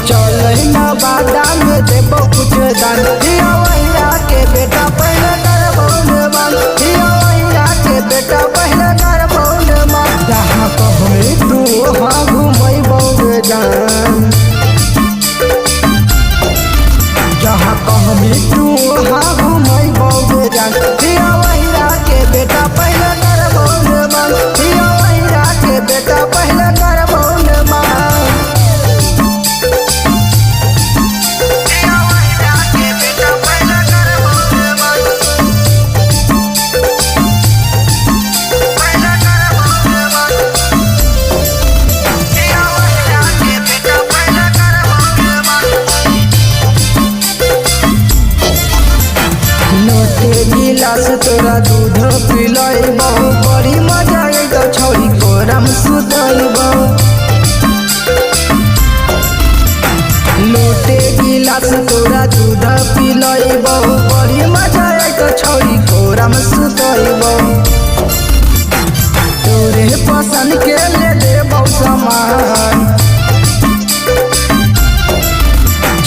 चल ना बादा में देबो कुछ दान हिया वहीरा के बेटा पहले करबो ने मान हिया वहीरा के बेटा पहले करबो ने मान जहाँ कहबे तू वहाँ घुमैबो गे जान जहाँ कहबे तू वहाँ घुमैबो गे जान हिया वहीरा के बेटा पहले करबो ने मान हिया वहीरा के बेटा पहले करबो ने मान गिलास तोरा दूध पिलैबो बड़ी मजा आएगा छौरी कोरम सुतैबो लोटे गिलास तोरा दूध पिलैबो बड़ी मजा आएगा छौरी कोरम सुतैबो तोरे पसंद के ले देबो सामान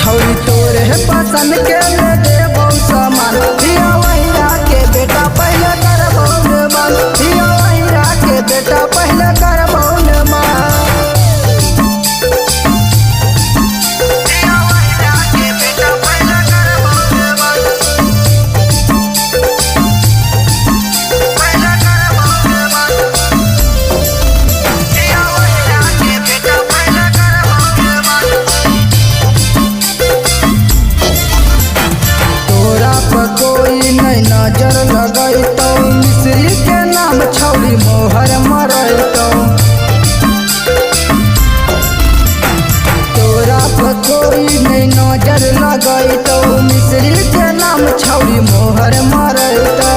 छौरी तोरे पसंद के ले देबो सामान हिया वहीरा के बेटा पहले करबो ने मान हिया वहीरा के बेटा पहले करबो ने मान हिया वहीरा के बेटा पहले करबो ने मान पहले करबो ने मान हिया वहीरा के बेटा पहले करबो ने मान तोरा पर कोई नहीं नजर लगैतौ मिश्री के नाम छौरी मोहर मरैतौ तोरा पर कोई नहीं नजर लगैतौ मिश्री के नाम छौरी मोहर मरैतौ